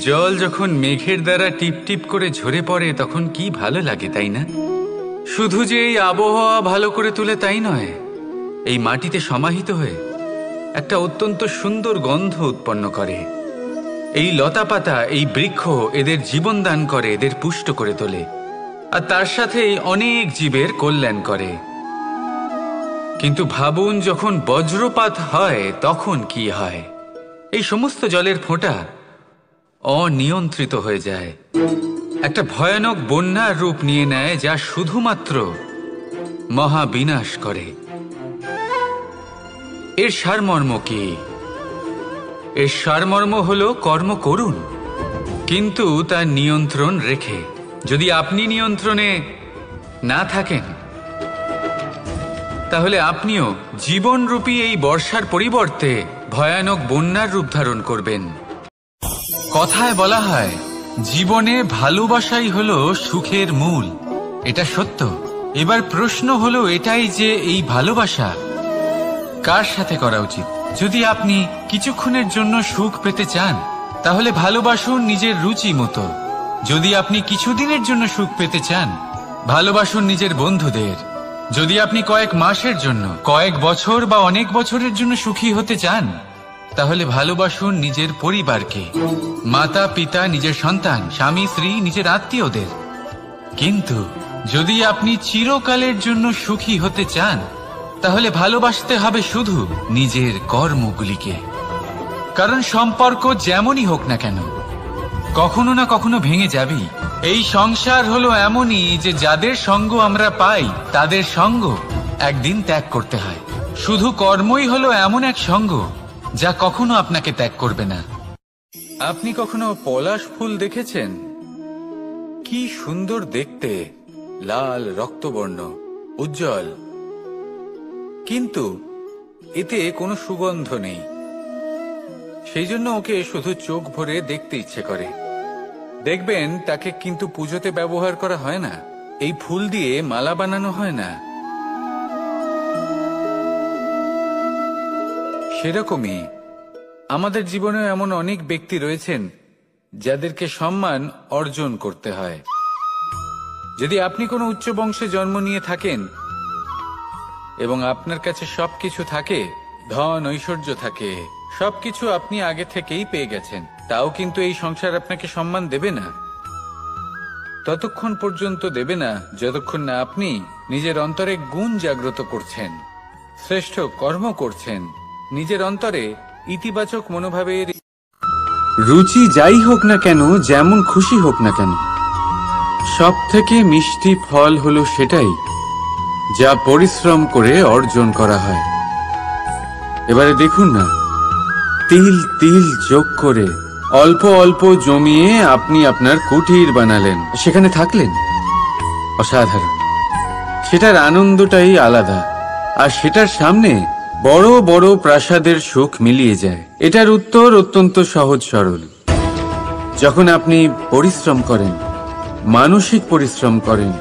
জল যখন মেঘের দ্বারা টিপ টিপ করে ঝরে পড়ে তখন কি ভালো লাগে, তাই না? শুধু যে এই আবহাওয়া ভালো করে তোলে তাই নয়, এই মাটিতে সমাহিত হয়ে একটা অত্যন্ত সুন্দর গন্ধ উৎপন্ন করে। এই লতা পাতা, এই বৃক্ষ এদের জীবন দান করে, এদের পুষ্ট করে তোলে, আর তার সাথে অনেক জীবের কল্যাণ করে। কিন্তু ভাবুন, যখন বজ্রপাত হয় তখন কি হয়? এই সমস্ত জলের ফোঁটা অনিয়ন্ত্রিত হয়ে যায়, একটা ভয়ানক বন্যার রূপ নিয়ে নেয়, যা শুধুমাত্র মহাবিনাশ করে। এর সারমর্ম কি? এর সারমর্ম হলো কর্ম করুন, কিন্তু তার নিয়ন্ত্রণ রেখে। যদি আপনি নিয়ন্ত্রণে না থাকেন, তাহলে আপনিও জীবনরূপী এই বর্ষার পরিবর্তে ভয়ানক বন্যার রূপ ধারণ করবেন। কথায় বলা হয়, জীবনে ভালোবাসাই হলো সুখের মূল। এটা সত্য। এবার প্রশ্ন হলো এটাই যে এই ভালোবাসা কার সাথে করা উচিত? যদি আপনি কিছুক্ষণের জন্য সুখ পেতে চান, তাহলে ভালোবাসুন নিজের রুচি মতো। যদি আপনি কিছুদিনের জন্য সুখ পেতে চান, ভালোবাসুন নিজের বন্ধুদের। যদি আপনি কয়েক মাসের জন্য, কয়েক বছর বা অনেক বছরের জন্য সুখী হতে চান, তাহলে ভালোবাসুন নিজের পরিবারকে, মাতা পিতা, নিজের সন্তান, স্বামী স্ত্রী, নিজের আত্মীয়দের। কিন্তু যদি আপনি চিরকালের জন্য সুখী হতে চান, তাহলে ভালোবাসতে হবে শুধু নিজের কর্মগুলিকে। কারণ সম্পর্ক যেমনই হোক না কেন, কখনো না কখনো ভেঙে যাবেই। এই সংসার হলো এমনই যে যাদের সঙ্গ আমরা পাই, তাদের সঙ্গ একদিন ত্যাগ করতে হয়। শুধু কর্মই হলো এমন এক সঙ্গ যা কখনো আপনাকে ত্যাগ করবে না। আপনি কখনো পলাশ ফুল দেখেছেন? কি সুন্দর দেখতে, লাল রক্তবর্ণ, উজ্জ্বল, কিন্তু এতে কোনো সুগন্ধ নেই। সেই জন্য ওকে শুধু চোখ ভরে দেখতে ইচ্ছে করে। দেখবেন তাকে কিন্তু পুজোতে ব্যবহার করা হয় না, এই ফুল দিয়ে মালা বানানো হয় না। সেরকমই আমাদের জীবনে এমন অনেক ব্যক্তি রয়েছেন যাদেরকে সম্মান অর্জন করতে হয়। যদি আপনি কোনো উচ্চ বংশে জন্ম নিয়ে থাকেন এবং আপনার কাছে সবকিছু থাকে, ধন ঐশ্বর্য থাকে, সবকিছু আপনি আগে থেকেই পেয়ে গেছেন, তাও কিন্তু এই সংসার আপনাকে সম্মান দেবে না। ততক্ষণ পর্যন্ত দেবে না যতক্ষণ না আপনি নিজের অন্তরে গুণ জাগ্রত করছেন, শ্রেষ্ঠ কর্ম করছেন, নিজের অন্তরে ইতিবাচক মনোভাবের রুচি যাই হোক না কেন, যেমন খুশি হোক না কেন, সব থেকে মিষ্টি ফল হলো সেটাই যা পরিশ্রম করে অর্জন করা হয়। এবারে দেখুন না, তিল তিল যোগ করে অল্প অল্প জমিয়ে আপনি আপনার কুটির বানালেন, সেখানে থাকলেন। অসাধারণ। সেটার আনন্দটাই আলাদা, আর সেটার সামনে বড় বড় প্রাসাদের সুখ মিলিয়ে যায়। এটার উত্তর অত্যন্ত সহজ সরল। যখন আপনি পরিশ্রম করেন, মানসিক পরিশ্রম করেন,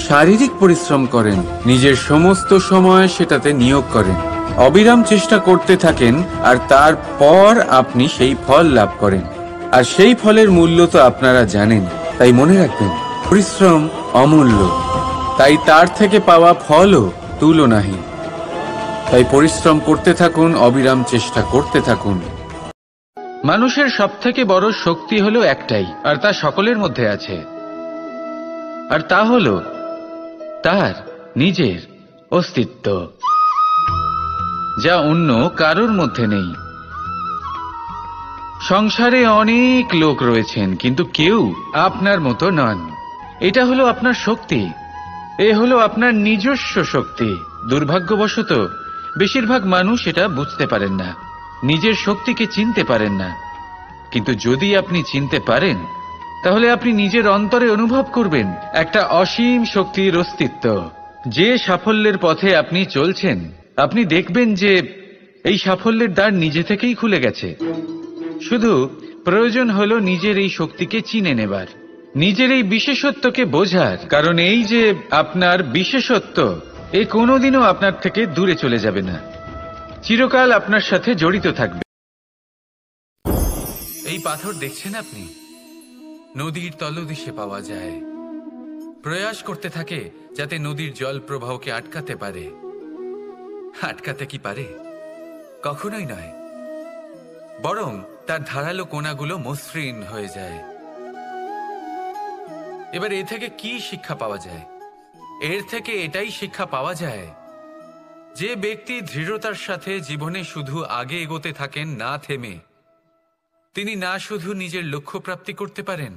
শারীরিক পরিশ্রম করেন, নিজের সমস্ত সময় সেটাতে নিয়োগ করেন, অবিরাম চেষ্টা করতে থাকেন, আর তারপর আপনি সেই ফল লাভ করেন। আর সেই ফলের মূল্য তো আপনারা জানেন। তাই মনে রাখবেন, পরিশ্রম অমূল্য, তাই তার থেকে পাওয়া ফলও তুলনাহীন। তাই পরিশ্রম করতে থাকুন, অবিরাম চেষ্টা করতে থাকুন। মানুষের সবথেকে বড় শক্তি হলো একটাই, আর তা সকলের মধ্যে আছে, আর তা হলো তার নিজের অস্তিত্ব, যা অন্য কারোর মধ্যে নেই। সংসারে অনেক লোক রয়েছেন, কিন্তু কেউ আপনার মতো নন। এটা হলো আপনার শক্তি, এ হলো আপনার নিজস্ব শক্তি। দুর্ভাগ্যবশত বেশিরভাগ মানুষ এটা বুঝতে পারেন না, নিজের শক্তিকে চিনতে পারেন না। কিন্তু যদি আপনি চিনতে পারেন, তাহলে আপনি নিজের অন্তরে অনুভব করবেন একটা অসীম শক্তির অস্তিত্ব। যে সাফল্যের পথে আপনি চলছেন, আপনি দেখবেন যে এই সাফল্যের দ্বার নিজে থেকেই খুলে গেছে। শুধু প্রয়োজন হলো নিজের এই শক্তিকে চিনে নেবার, নিজের এই বিশেষত্বকে বোঝার। কারণ এই যে আপনার বিশেষত্ব, এ কোনোদিনও আপনার থেকে দূরে চলে যাবে না, চিরকাল আপনার সাথে জড়িত থাকবে। এই পাথর দেখছেন আপনি, নদীর তলদেশে পাওয়া যায়। প্রয়াস করতে থাকে যাতে নদীর জল প্রবাহকে আটকাতে পারে। আটকাতে কি পারে? কখনোই নয়, বরং তার ধারালো কোণাগুলো মসৃণ হয়ে যায়। এবার এ থেকে কি শিক্ষা পাওয়া যায়? এর থেকে এটাই শিক্ষা পাওয়া যায় যে ব্যক্তি দৃঢ়তার সাথে জীবনে শুধু আগে এগোতে থাকেন না থেমে, তিনি না শুধু নিজের লক্ষ্য প্রাপ্তি করতে পারেন,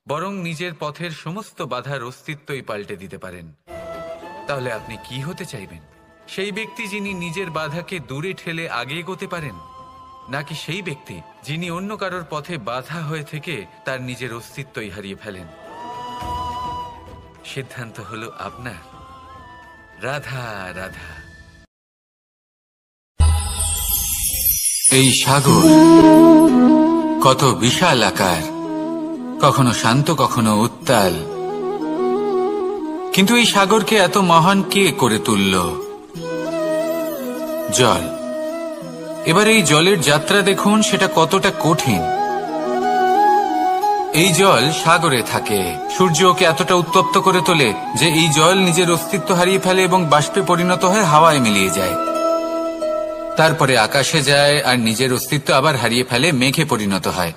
বরং নিজের পথের সমস্ত বাধার অস্তিত্বই পাল্টে দিতে পারেন। তাহলে আপনি কি হতে চাইবেন? সেই ব্যক্তি যিনি নিজের বাধাকে দূরে ঠেলে আগে এগোতে পারেন, নাকি সেই ব্যক্তি যিনি অন্য কারোর পথে বাধা হয়ে থেকে তার নিজের অস্তিত্বই হারিয়ে ফেলেন? সিদ্ধান্ত হলো আপনার। রাধা রাধা। এই সাগর কত বিশাল আকার, কখনো শান্ত কখনো উত্তাল, কিন্তু এই সাগরকে এত মহান কে করে তুলল? জল। এবার এই জলের যাত্রা দেখুন, সেটা কতটা কঠিন। এই জল সাগরে থাকে। সূর্য ওকে এতটা উত্তপ্ত করে তোলে যে এই জল নিজের অস্তিত্ব হারিয়ে ফেলে এবং বাষ্পে পরিণত হয়ে হাওয়ায় মিলিয়ে যায়। তারপরে আকাশে যায় আর নিজের অস্তিত্ব আবার হারিয়ে ফেলে মেঘে পরিণত হয়।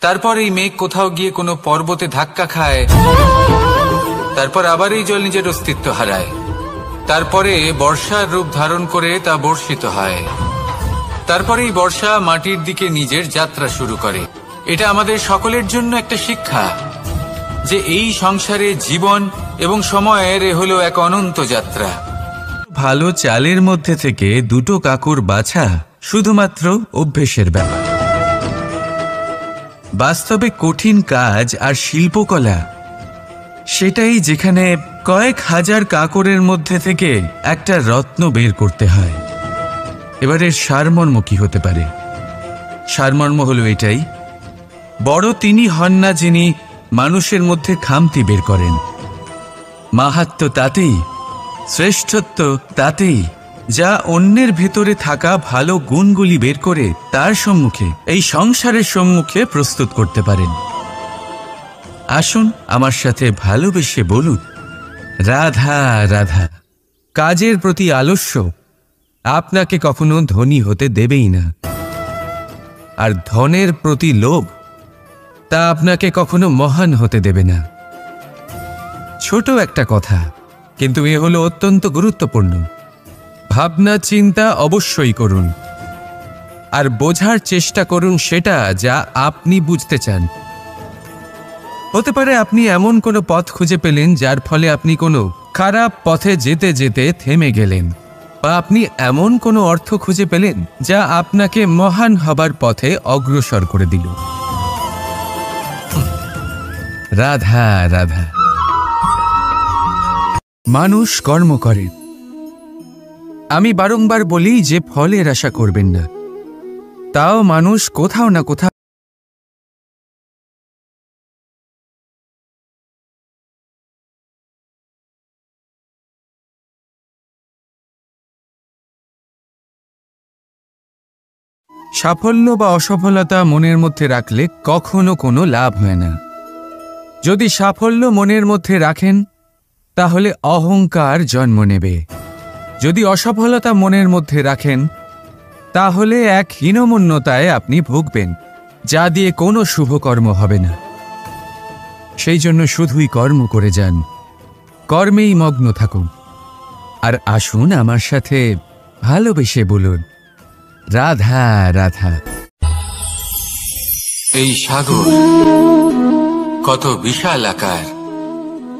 তারপর এই মেঘ কোথাও গিয়ে কোনো পর্বতে ধাক্কা খায়, তারপর আবার এই জল নিজের অস্তিত্ব হারায়। তারপরে বর্ষার রূপ ধারণ করে তা বর্ষিত হয়। তারপরে এই বর্ষা মাটির দিকে নিজের যাত্রা শুরু করে। এটা আমাদের সকলের জন্য একটা শিক্ষা যে এই সংসারে জীবন এবং সময়ের হলো এক অনন্ত যাত্রা। ভালো চালের মধ্যে থেকে দুটো কাকুর বাছা শুধুমাত্র অভ্যেসের ব্যাপার। বাস্তবে কঠিন কাজ আর শিল্পকলা সেটাই যেখানে কয়েক হাজার কাকরের মধ্যে থেকে একটা রত্ন বের করতে হয়। এবারের সারমর্ম কি হতে পারে? সারমর্ম হলো এটাই, বড় তিনি হন না যিনি মানুষের মধ্যে খামতি বের করেন। মাহাত্ম্য তাতেই, শ্রেষ্ঠত্ব তাতেই, যা অন্যের ভেতরে থাকা ভালো গুণগুলি বের করে তার সম্মুখে, এই সংসারের সম্মুখে প্রস্তুত করতে পারেন। আসুন আমার সাথে ভালোবেসে বলুন, রাধা রাধা। কাজের প্রতি আলস্য আপনাকে কখনো ধনী হতে দেবেই না, আর ধনের প্রতি লোভ তা আপনাকে কখনো মহান হতে দেবে না। ছোট একটা কথা, কিন্তু এ হলো অত্যন্ত গুরুত্বপূর্ণ। ভাবনা চিন্তা অবশ্যই করুন, আর বোঝার চেষ্টা করুন সেটা যা আপনি বুঝতে চান। হতে পারে আপনি এমন কোনো পথ খুঁজে পেলেন যার ফলে আপনি কোনো খারাপ পথে যেতে যেতে থেমে গেলেন, বা আপনি এমন কোনো অর্থ খুঁজে পেলেন যা আপনাকে মহান হবার পথে অগ্রসর করে দিল। রাধা রাধা। মানুষ কর্ম করে। আমি বারংবার বলি যে ফলের আশা করবেন না, তাও মানুষ কোথাও না কোথাও সাফল্য বা অসফলতা মনের মধ্যে রাখলে কখনো কোনো লাভ হয় না। যদি সাফল্য মনের মধ্যে রাখেন তাহলে অহংকার জন্ম নেবে। যদি অসফলতা মনের মধ্যে রাখেন তাহলে এক হীনমন্যতায় আপনি ভুগবেন, যা দিয়ে কোনো শুভকর্ম হবে না। সেই জন্য শুধুই কর্ম করে যান, কর্মেই মগ্ন থাকুন। আর আসুন আমার সাথে ভালোবেসে বলুন, রাধা রাধা। এই সাগর কত বিশাল আকার,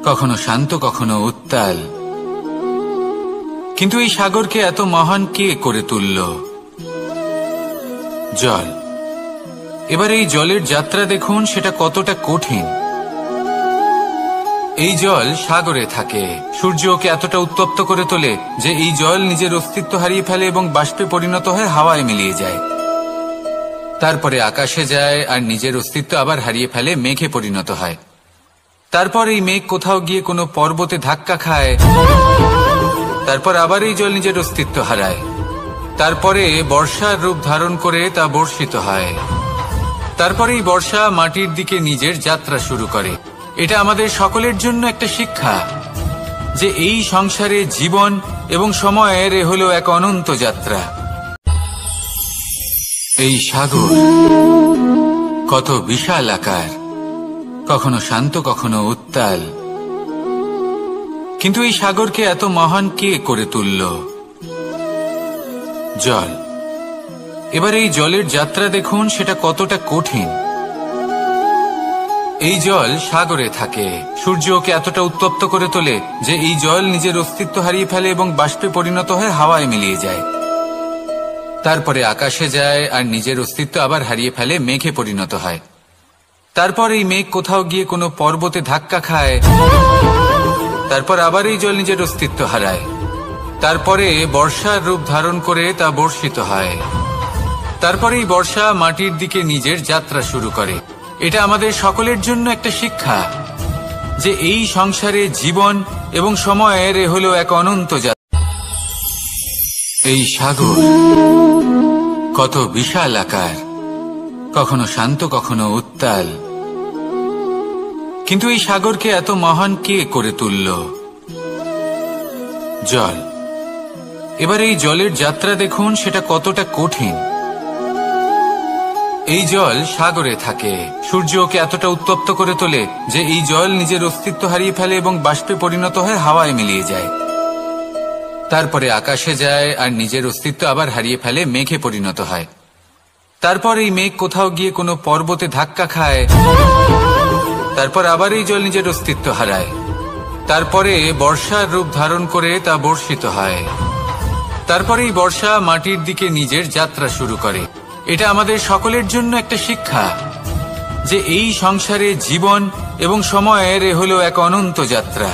কখনো শান্ত কখনো উত্তাল, কিন্তু এই সাগরকে এত মহান কে করে তুলল? জল। এবার এই জলের যাত্রা দেখুন, সেটা কতটা কঠিন। এই জল সাগরে থাকে। সূর্য ওকে এতটা উত্তপ্ত করে তোলে যে এই জল নিজের অস্তিত্ব হারিয়ে ফেলে এবং বাষ্পে পরিণত হয়ে হাওয়ায় মিলিয়ে যায়। তারপরে আকাশে যায় আর নিজের অস্তিত্ব আবার হারিয়ে ফেলে মেঘে পরিণত হয়। তারপর এই মেঘ কোথাও গিয়ে কোনো পর্বতে ধাক্কা খায়, তারপর আবার এই জল নিজের অস্তিত্ব হারায়। তারপরে বর্ষার রূপ ধারণ করে তা বর্ষিত হয়। তারপরেই বর্ষা মাটির দিকে নিজের যাত্রা শুরু করে। এটা আমাদের সকলের জন্য একটা শিক্ষা যে এই সংসারে জীবন এবং সময়ের এ হলো এক অনন্ত যাত্রা। এই সাগর কত বিশাল আকার, কখনো শান্ত কখনো উত্তাল, কিন্তু এই সাগরকে এত মহান কে করে তুলল? জল। এবার এই জলের যাত্রা দেখুন, সেটা কতটা কঠিন। এই জল সাগরে থাকে। সূর্য ওকে এতটা উত্তপ্ত করে তোলে যে এই জল নিজের অস্তিত্ব হারিয়ে ফেলে এবং বাষ্পে পরিণত হয়ে হাওয়ায় মিলিয়ে যায়। তারপরে আকাশে যায় আর নিজের অস্তিত্ব আবার হারিয়ে ফেলে, মেঘে পরিণত হয়। তারপর এই মেঘ কোথাও গিয়ে কোনো পর্বতে ধাক্কা খায়, তারপর আবার এই জল নিজের অস্তিত্ব হারায়। তারপরে বর্ষার রূপ ধারণ করে তা বর্ষিত হয়। তারপরেই বর্ষা মাটির দিকে নিজের যাত্রা শুরু করে। এটা আমাদের সকলের জন্য একটা শিক্ষা যে এই সংসারে জীবন এবং সময়ের এ হলো এক অনন্ত যাত্রা। এই সাগর কত বিশাল আকার, কখনো শান্ত কখনো উত্তাল, কিন্তু এই সাগরকে এত মহান কে করে তুলল? জল। এবার এই জলের যাত্রা দেখুন, সেটা কতটা কঠিন। এই জল সাগরে থাকে। সূর্য ওকে এতটা উত্তপ্ত করে তোলে যে এই জল নিজের অস্তিত্ব হারিয়ে ফেলে এবং বাষ্পে পরিণত হয়ে হাওয়ায় মিলিয়ে যায়। তারপরে আকাশে যায় আর নিজের অস্তিত্ব আবার হারিয়ে ফেলে, মেঘে পরিণত হয়। তারপর এই মেঘ কোথাও গিয়ে কোনো পর্বতে ধাক্কা খায়, তারপর আবার এই জল নিজের অস্তিত্ব হারায়। তারপরে বর্ষার রূপ ধারণ করে তা বর্ষিত হয়। তারপরেই বর্ষা মাটির দিকে নিজের যাত্রা শুরু করে। এটা আমাদের সকলের জন্য একটা শিক্ষা যে এই সংসারে জীবন এবং সময়ের এ হলো এক অনন্ত যাত্রা।